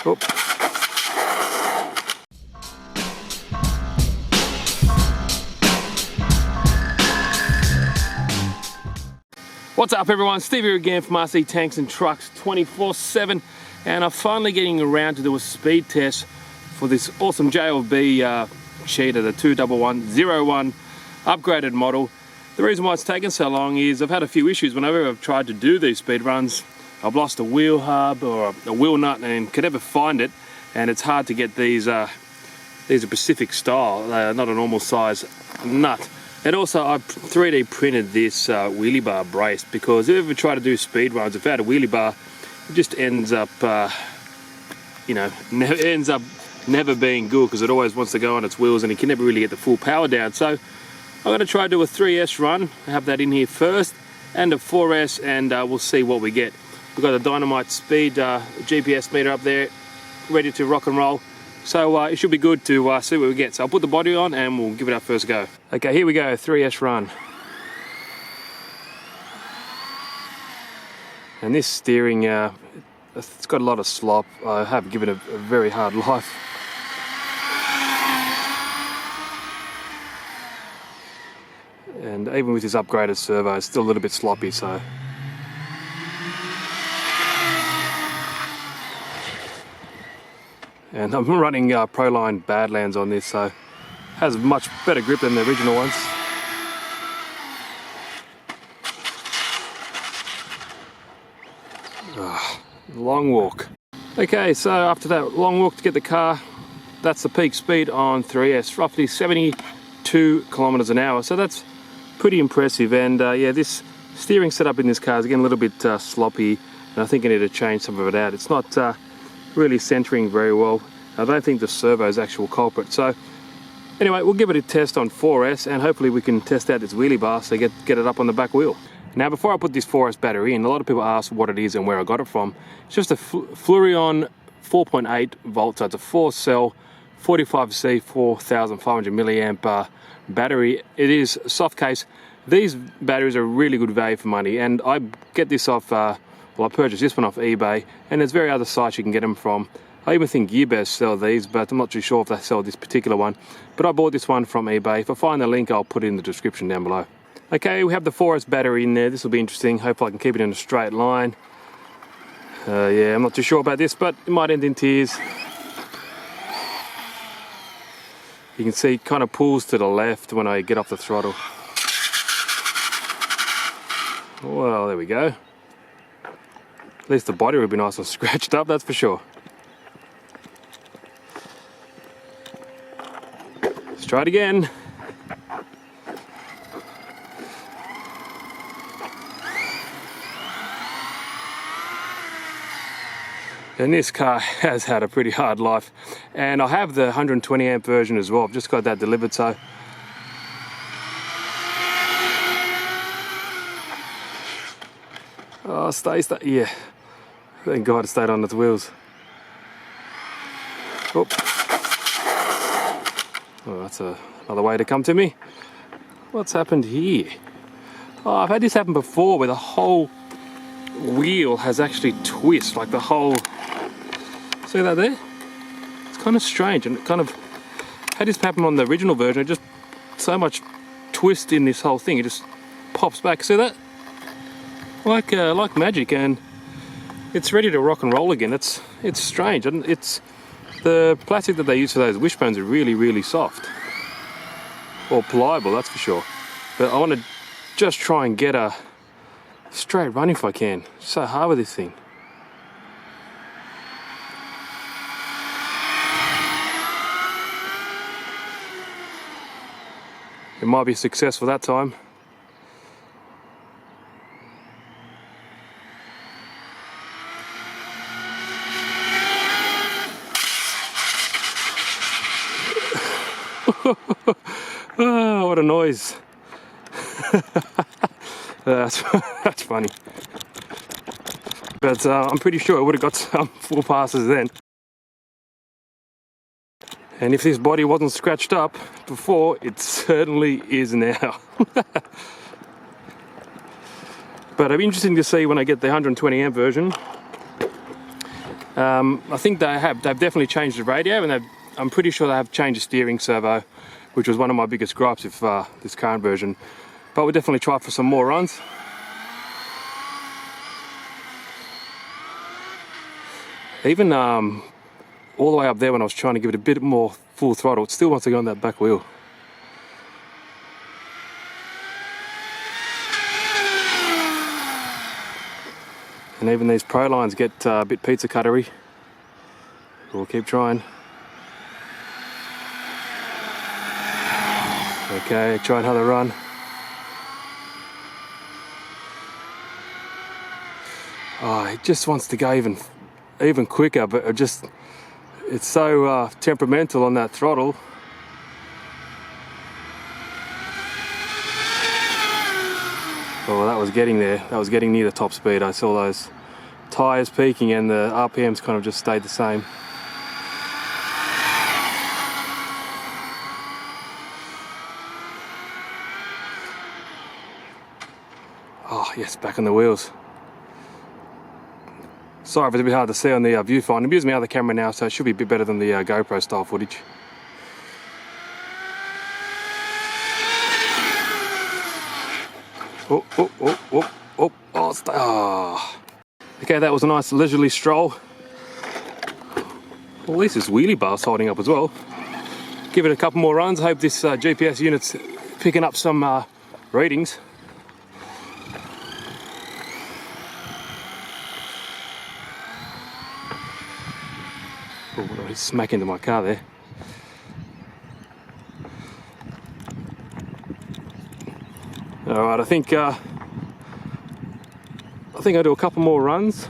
Oh. What's up everyone, Steve here again from RC Tanks and Trucks 24/7, and I'm finally getting around to do a speed test for this awesome JLB Cheetah, the 21101 upgraded model. The reason why it's taken so long is I've had a few issues. Whenever I've tried to do these speed runs, I've lost a wheel hub or a wheel nut and could never find it, and it's hard to get these are Pacific style, not a normal size nut. And also I 3D printed this wheelie bar brace, because if you ever try to do speed runs without a wheelie bar, it just ends up, never being good, because it always wants to go on its wheels and you can never really get the full power down. So I'm going to try to do a 3S run, have that in here first, and a 4S, and we'll see what we get. We've got a Dynamite Speed GPS meter up there, ready to rock and roll. So it should be good to see what we get. So I'll put the body on and we'll give it our first go. Okay, here we go, 3S run. And this steering, it's got a lot of slop. I have given it a very hard life. And even with this upgraded servo, it's still a little bit sloppy, so. And I'm running Proline Badlands on this, so it has much better grip than the original ones. Long walk. Okay, so after that long walk to get the car, that's the peak speed on 3S, roughly 72 kilometers an hour. So that's pretty impressive. And yeah, this steering setup in this car is again a little bit sloppy, and I think I need to change some of it out. It's not really centering very well. I don't think the servo is the actual culprit. So anyway, we'll give it a test on 4S, and hopefully we can test out this wheelie bar so get it up on the back wheel. Now before I put this 4S battery in, a lot of people ask what it is and where I got it from. It's just a Fluorion 4.8 volt, so it's a 4-cell 45C 4500 milliamp battery. It is soft case. These batteries are really good value for money, and I get this off, well, I purchased this one off eBay, and there's very other sites you can get them from. I even think Gearbest sell these, but I'm not too sure if they sell this particular one. But I bought this one from eBay. If I find the link, I'll put it in the description down below. Okay, we have the 4S battery in there. This will be interesting. Hopefully I can keep it in a straight line. Yeah, I'm not too sure about this, but it might end in tears. You can see it kind of pulls to the left when I get off the throttle. Well, there we go. At least the body would be nice and scratched up, that's for sure. Let's try it again. And this car has had a pretty hard life. And I have the 120 amp version as well. I've just got that delivered, so. Oh, stay, yeah. Thank God it stayed on its wheels. Oh, oh, that's another way to come to me. What's happened here? Oh, I've had this happen before, where the whole wheel has actually twisted, like the whole. See that there? It's kind of strange, and it kind of had this happen on the original version. It just so much twist in this whole thing. It just pops back. See that? Like magic, and it's ready to rock and roll again. It's strange, and it's the plastic that they use for those wishbones are really, really soft, or pliable, that's for sure. But I want to just try and get a straight run if I can. It's so hard with this thing. It might be successful that time. Oh, what a noise. That's funny. But I'm pretty sure I would have got some full passes then. And if this body wasn't scratched up before, it certainly is now. But it'll be interesting to see when I get the 120 amp version I think they've definitely changed the radio, and I'm pretty sure they have changed the steering servo, which was one of my biggest gripes with this current version. But we'll definitely try for some more runs. Even all the way up there when I was trying to give it a bit more full throttle, it still wants to go on that back wheel. And even these Pro lines get a bit pizza cuttery. We'll keep trying. Okay, try another run. Oh, it just wants to go even quicker, but it's so temperamental on that throttle. Oh, that was getting there. That was getting near the top speed. I saw those tyres peaking and the RPMs kind of just stayed the same. Oh yes, back on the wheels. Sorry if it's a bit hard to see on the viewfinder. I'm using my other camera now, so it should be a bit better than the GoPro style footage. Oh. Okay, that was a nice leisurely stroll. Well, at least this wheelie bar's holding up as well. Give it a couple more runs. I hope this GPS unit's picking up some readings. Oh, I just smack into my car there. All right, I think I'll do a couple more runs,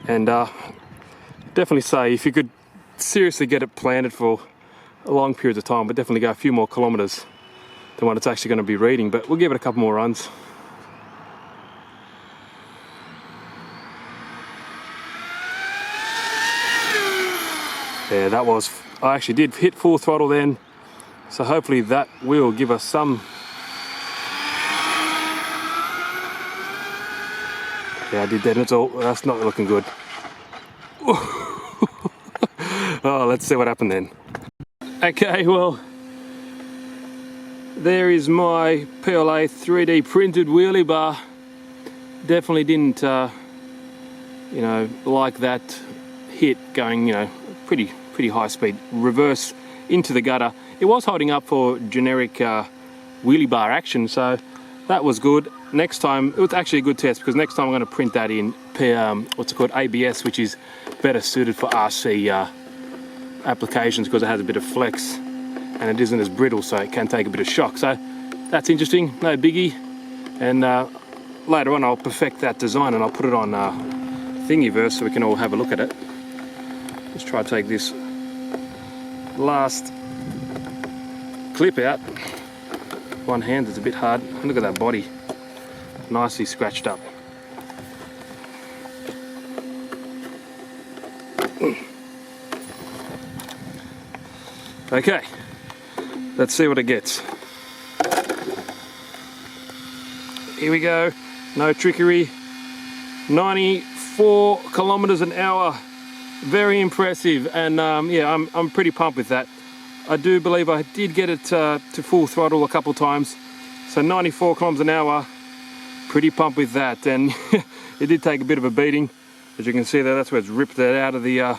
and definitely say if you could seriously get it planted for a long period of time, but definitely go a few more kilometers than what it's actually going to be reading. But we'll give it a couple more runs. Yeah, that was, I actually did hit full throttle then, so hopefully that will give us some. Yeah, I did that. That's not looking good. Oh, let's see what happened then. Okay, well, there is my PLA 3D printed wheelie bar. Definitely didn't, you know, like that hit going, you know, pretty high speed reverse into the gutter. It was holding up for generic wheelie bar action, so that was good. Next time, it was actually a good test, because next time I'm going to print that in what's it called, ABS, which is better suited for RC applications because it has a bit of flex and it isn't as brittle, so it can take a bit of shock. So that's interesting, no biggie. And later on I'll perfect that design and I'll put it on Thingiverse so we can all have a look at it. Let's try to take this last clip out. One hand is a bit hard. Look at that body, nicely scratched up. Okay, let's see what it gets. Here we go, no trickery. 94 kilometers an hour, very impressive. And yeah, I'm pretty pumped with that. I do believe I did get it to full throttle a couple times, so 94 kilometers an hour, pretty pumped with that. And it did take a bit of a beating, as you can see there. That's where it's ripped it out of the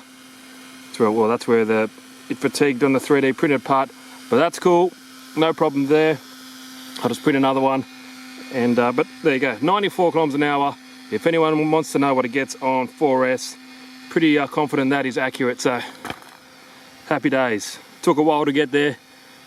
well, that's where it fatigued on the 3D printed part, but that's cool, no problem there. I'll just print another one, and but there you go, 94 kilometers an hour. If anyone wants to know what it gets on 4S, pretty confident that is accurate, so happy days. Took a while to get there,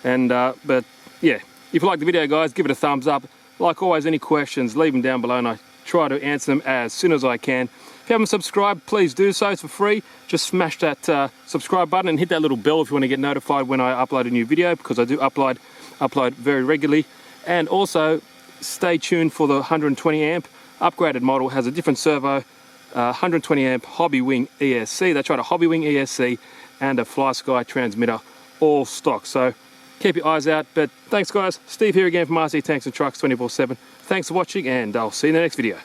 and but yeah, if you like the video, guys, give it a thumbs up. Like always, any questions, leave them down below and I try to answer them as soon as I can. If you haven't subscribed, please do so. It's for free. Just smash that subscribe button and hit that little bell if you want to get notified when I upload a new video, because I do upload very regularly. And also stay tuned for the 120 amp upgraded model. Has a different servo, 120 amp Hobby Wing ESC. That's right, a Hobby Wing ESC and a Fly Sky transmitter, all stock. So keep your eyes out. But thanks, guys. Steve here again from RC Tanks and Trucks 24/7. Thanks for watching, and I'll see you in the next video.